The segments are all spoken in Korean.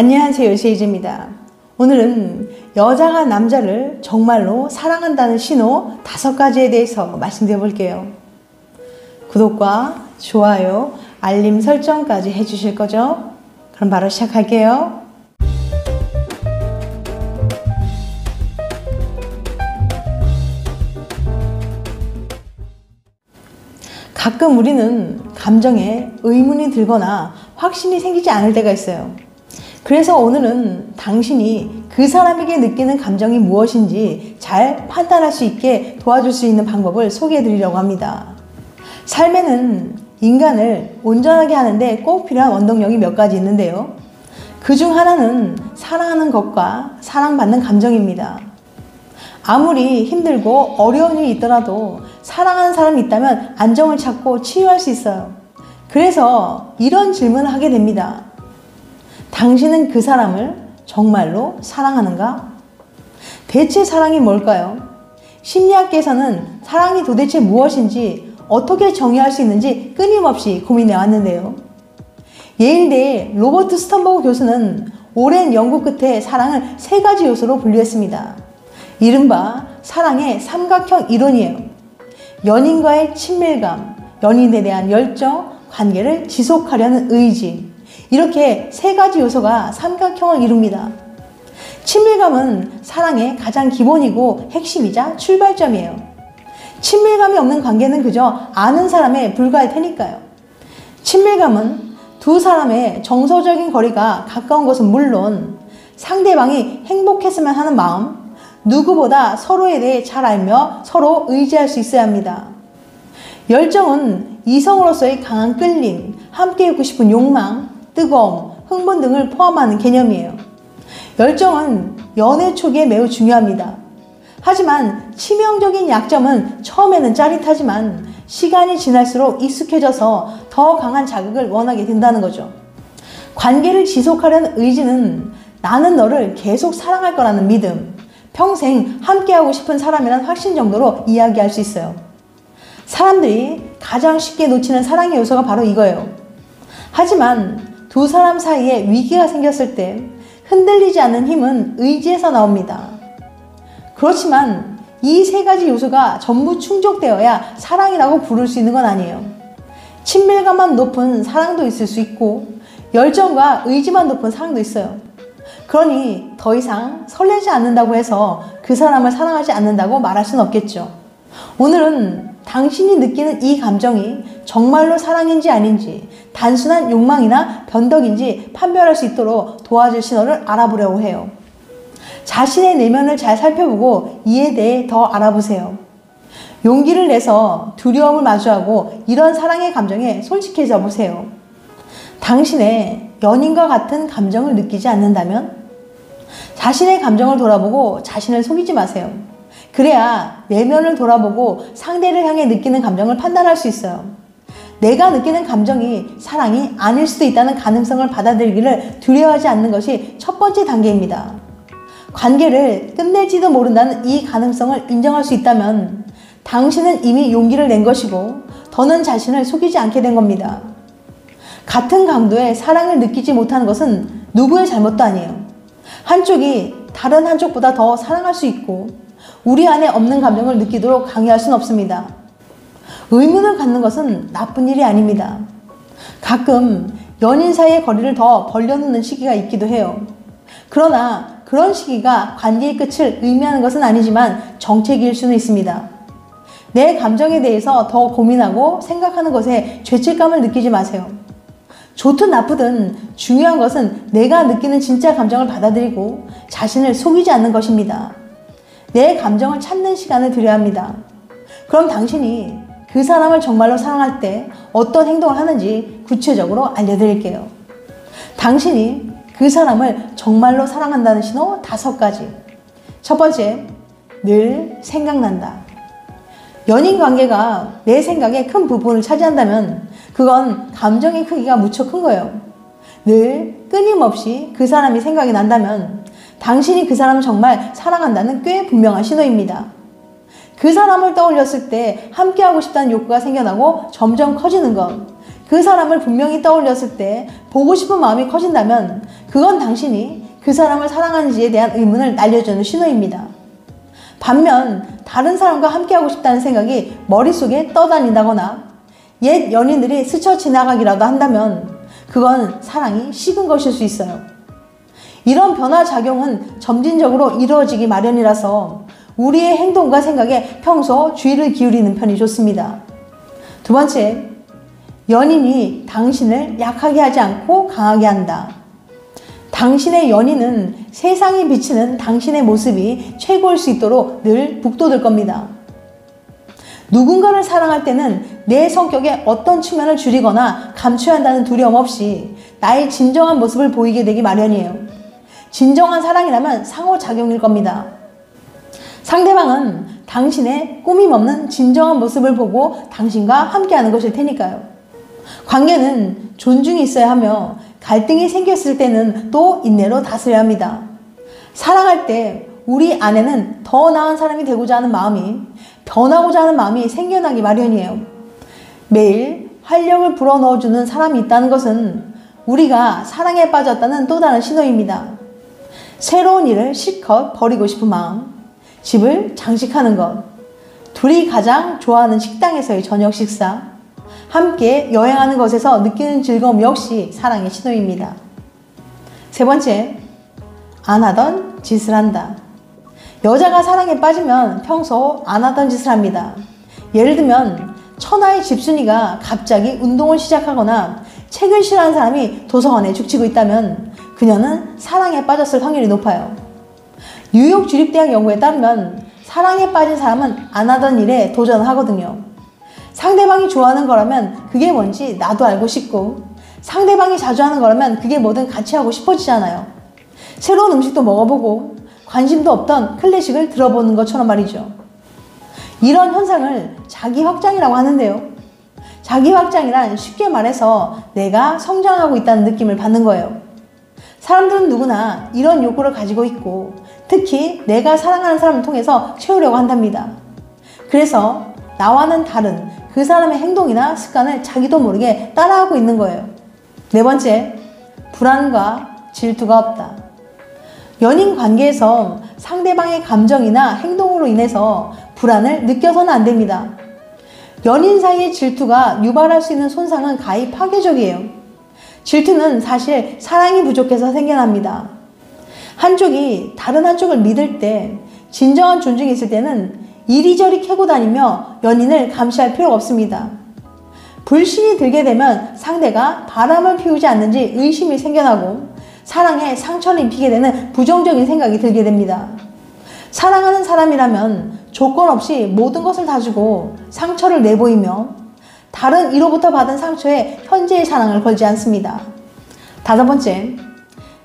안녕하세요, 세이즈입니다. 오늘은 여자가 남자를 정말로 사랑한다는 신호 5가지에 대해서 말씀드려 볼게요. 구독과 좋아요, 알림 설정까지 해주실 거죠? 그럼 바로 시작할게요. 가끔 우리는 감정에 의문이 들거나 확신이 생기지 않을 때가 있어요. 그래서 오늘은 당신이 그 사람에게 느끼는 감정이 무엇인지 잘 판단할 수 있게 도와줄 수 있는 방법을 소개해 드리려고 합니다. 삶에는 인간을 온전하게 하는데 꼭 필요한 원동력이 몇 가지 있는데요. 그 중 하나는 사랑하는 것과 사랑받는 감정입니다. 아무리 힘들고 어려운 일이 있더라도 사랑하는 사람이 있다면 안정을 찾고 치유할 수 있어요. 그래서 이런 질문을 하게 됩니다. 당신은 그 사람을 정말로 사랑하는가? 대체 사랑이 뭘까요? 심리학계에서는 사랑이 도대체 무엇인지 어떻게 정의할 수 있는지 끊임없이 고민해 왔는데요. 예일대 로버트 스턴버그 교수는 오랜 연구 끝에 사랑을 3가지 요소로 분류했습니다. 이른바 사랑의 삼각형 이론이에요. 연인과의 친밀감, 연인에 대한 열정, 관계를 지속하려는 의지, 이렇게 3가지 요소가 삼각형을 이룹니다. 친밀감은 사랑의 가장 기본이고 핵심이자 출발점이에요. 친밀감이 없는 관계는 그저 아는 사람에 불과할 테니까요. 친밀감은 두 사람의 정서적인 거리가 가까운 것은 물론 상대방이 행복했으면 하는 마음, 누구보다 서로에 대해 잘 알며 서로 의지할 수 있어야 합니다. 열정은 이성으로서의 강한 끌림, 함께 있고 싶은 욕망, 뜨거움, 흥분 등을 포함하는 개념이에요. 열정은 연애 초기에 매우 중요합니다. 하지만 치명적인 약점은 처음에는 짜릿하지만 시간이 지날수록 익숙해져서 더 강한 자극을 원하게 된다는 거죠. 관계를 지속하려는 의지는 나는 너를 계속 사랑할 거라는 믿음, 평생 함께하고 싶은 사람이란 확신 정도로 이야기할 수 있어요. 사람들이 가장 쉽게 놓치는 사랑의 요소가 바로 이거예요. 하지만 두 사람 사이에 위기가 생겼을 때 흔들리지 않는 힘은 의지에서 나옵니다. 그렇지만 이 3가지 요소가 전부 충족되어야 사랑이라고 부를 수 있는 건 아니에요. 친밀감만 높은 사랑도 있을 수 있고 열정과 의지만 높은 사랑도 있어요. 그러니 더 이상 설레지 않는다고 해서 그 사람을 사랑하지 않는다고 말할 수는 없겠죠. 오늘은 당신이 느끼는 이 감정이 정말로 사랑인지 아닌지, 단순한 욕망이나 변덕인지 판별할 수 있도록 도와줄 신호를 알아보려고 해요. 자신의 내면을 잘 살펴보고 이에 대해 더 알아보세요. 용기를 내서 두려움을 마주하고 이런 사랑의 감정에 솔직해져 보세요. 당신의 연인과 같은 감정을 느끼지 않는다면 자신의 감정을 돌아보고 자신을 속이지 마세요. 그래야 내면을 돌아보고 상대를 향해 느끼는 감정을 판단할 수 있어요. 내가 느끼는 감정이 사랑이 아닐 수도 있다는 가능성을 받아들이기를 두려워하지 않는 것이 첫 번째 단계입니다. 관계를 끝낼지도 모른다는 이 가능성을 인정할 수 있다면 당신은 이미 용기를 낸 것이고 더는 자신을 속이지 않게 된 겁니다. 같은 강도의 사랑을 느끼지 못하는 것은 누구의 잘못도 아니에요. 한쪽이 다른 한쪽보다 더 사랑할 수 있고 우리 안에 없는 감정을 느끼도록 강요할 수는 없습니다. 의문을 갖는 것은 나쁜 일이 아닙니다. 가끔 연인 사이의 거리를 더 벌려놓는 시기가 있기도 해요. 그러나 그런 시기가 관계의 끝을 의미하는 것은 아니지만 정책일 수는 있습니다. 내 감정에 대해서 더 고민하고 생각하는 것에 죄책감을 느끼지 마세요. 좋든 나쁘든 중요한 것은 내가 느끼는 진짜 감정을 받아들이고 자신을 속이지 않는 것입니다. 내 감정을 찾는 시간을 드려야 합니다. 그럼 당신이 그 사람을 정말로 사랑할 때 어떤 행동을 하는지 구체적으로 알려드릴게요. 당신이 그 사람을 정말로 사랑한다는 신호 5가지. 첫 번째, 늘 생각난다. 연인 관계가 내 생각의 큰 부분을 차지한다면 그건 감정의 크기가 무척 큰 거예요. 늘 끊임없이 그 사람이 생각이 난다면 당신이 그 사람을 정말 사랑한다는 꽤 분명한 신호입니다. 그 사람을 떠올렸을 때 함께하고 싶다는 욕구가 생겨나고 점점 커지는 것, 그 사람을 분명히 떠올렸을 때 보고 싶은 마음이 커진다면 그건 당신이 그 사람을 사랑하는지에 대한 의문을 날려주는 신호입니다. 반면 다른 사람과 함께하고 싶다는 생각이 머릿속에 떠다닌다거나 옛 연인들이 스쳐 지나가기라도 한다면 그건 사랑이 식은 것일 수 있어요. 이런 변화작용은 점진적으로 이루어지기 마련이라서 우리의 행동과 생각에 평소 주의를 기울이는 편이 좋습니다. 두 번째, 연인이 당신을 약하게 하지 않고 강하게 한다. 당신의 연인은 세상이 비치는 당신의 모습이 최고일 수 있도록 늘 북돋을 겁니다. 누군가를 사랑할 때는 내 성격의 어떤 측면을 줄이거나 감춰야 한다는 두려움 없이 나의 진정한 모습을 보이게 되기 마련이에요. 진정한 사랑이라면 상호작용일 겁니다. 상대방은 당신의 꾸밈 없는 진정한 모습을 보고 당신과 함께하는 것일 테니까요. 관계는 존중이 있어야 하며 갈등이 생겼을 때는 또 인내로 다스려야 합니다. 사랑할 때 우리 안에는 더 나은 사람이 되고자 하는 마음이, 변하고자 하는 마음이 생겨나기 마련이에요. 매일 활력을 불어넣어주는 사람이 있다는 것은 우리가 사랑에 빠졌다는 또 다른 신호입니다. 새로운 일을 실컷 버리고 싶은 마음, 집을 장식하는 것, 둘이 가장 좋아하는 식당에서의 저녁 식사, 함께 여행하는 것에서 느끼는 즐거움 역시 사랑의 신호입니다. 세 번째, 안 하던 짓을 한다. 여자가 사랑에 빠지면 평소 안 하던 짓을 합니다. 예를 들면 천하의 집순이가 갑자기 운동을 시작하거나 책을 싫어하는 사람이 도서관에 죽치고 있다면 그녀는 사랑에 빠졌을 확률이 높아요. 뉴욕 주립대학 연구에 따르면 사랑에 빠진 사람은 안 하던 일에 도전하거든요. 상대방이 좋아하는 거라면 그게 뭔지 나도 알고 싶고, 상대방이 자주 하는 거라면 그게 뭐든 같이 하고 싶어지잖아요. 새로운 음식도 먹어보고 관심도 없던 클래식을 들어보는 것처럼 말이죠. 이런 현상을 자기 확장이라고 하는데요. 자기 확장이란 쉽게 말해서 내가 성장하고 있다는 느낌을 받는 거예요. 사람들은 누구나 이런 욕구를 가지고 있고 특히 내가 사랑하는 사람을 통해서 채우려고 한답니다. 그래서 나와는 다른 그 사람의 행동이나 습관을 자기도 모르게 따라하고 있는 거예요. 네 번째, 불안과 질투가 없다. 연인 관계에서 상대방의 감정이나 행동으로 인해서 불안을 느껴서는 안 됩니다. 연인 사이의 질투가 유발할 수 있는 손상은 가히 파괴적이에요. 질투는 사실 사랑이 부족해서 생겨납니다. 한쪽이 다른 한쪽을 믿을 때, 진정한 존중이 있을 때는 이리저리 캐고 다니며 연인을 감시할 필요가 없습니다. 불신이 들게 되면 상대가 바람을 피우지 않는지 의심이 생겨나고 사랑에 상처를 입히게 되는 부정적인 생각이 들게 됩니다. 사랑하는 사람이라면 조건 없이 모든 것을 다 주고 상처를 내보이며 다른 이로부터 받은 상처에 현재의 사랑을 걸지 않습니다. 다섯 번째,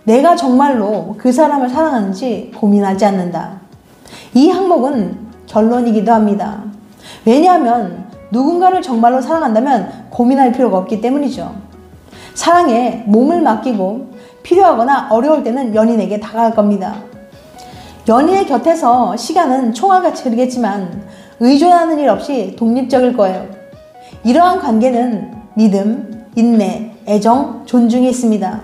내가 정말로 그 사람을 사랑하는지 고민하지 않는다. 이 항목은 결론이기도 합니다. 왜냐하면 누군가를 정말로 사랑한다면 고민할 필요가 없기 때문이죠. 사랑에 몸을 맡기고 필요하거나 어려울 때는 연인에게 다가갈 겁니다. 연인의 곁에서 시간은 총알같이 흐르겠지만 의존하는 일 없이 독립적일 거예요. 이러한 관계는 믿음, 인내, 애정, 존중이 있습니다.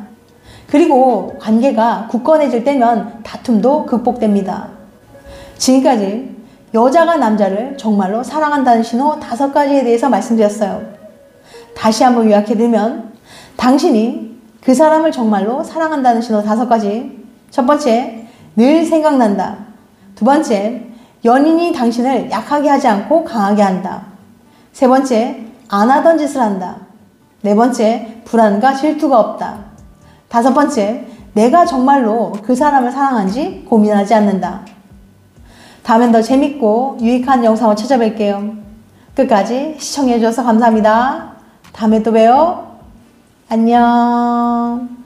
그리고 관계가 굳건해질 때면 다툼도 극복됩니다. 지금까지 여자가 남자를 정말로 사랑한다는 신호 5가지에 대해서 말씀드렸어요. 다시 한번 요약해드리면 당신이 그 사람을 정말로 사랑한다는 신호 5가지. 첫 번째, 늘 생각난다. 두 번째, 연인이 당신을 약하게 하지 않고 강하게 한다. 세 번째, 안 하던 짓을 한다. 네 번째, 불안과 질투가 없다. 다섯 번째, 내가 정말로 그 사람을 사랑하는지 고민하지 않는다. 다음엔 더 재밌고 유익한 영상을 찾아뵐게요. 끝까지 시청해주셔서 감사합니다. 다음에 또 봬요. 안녕.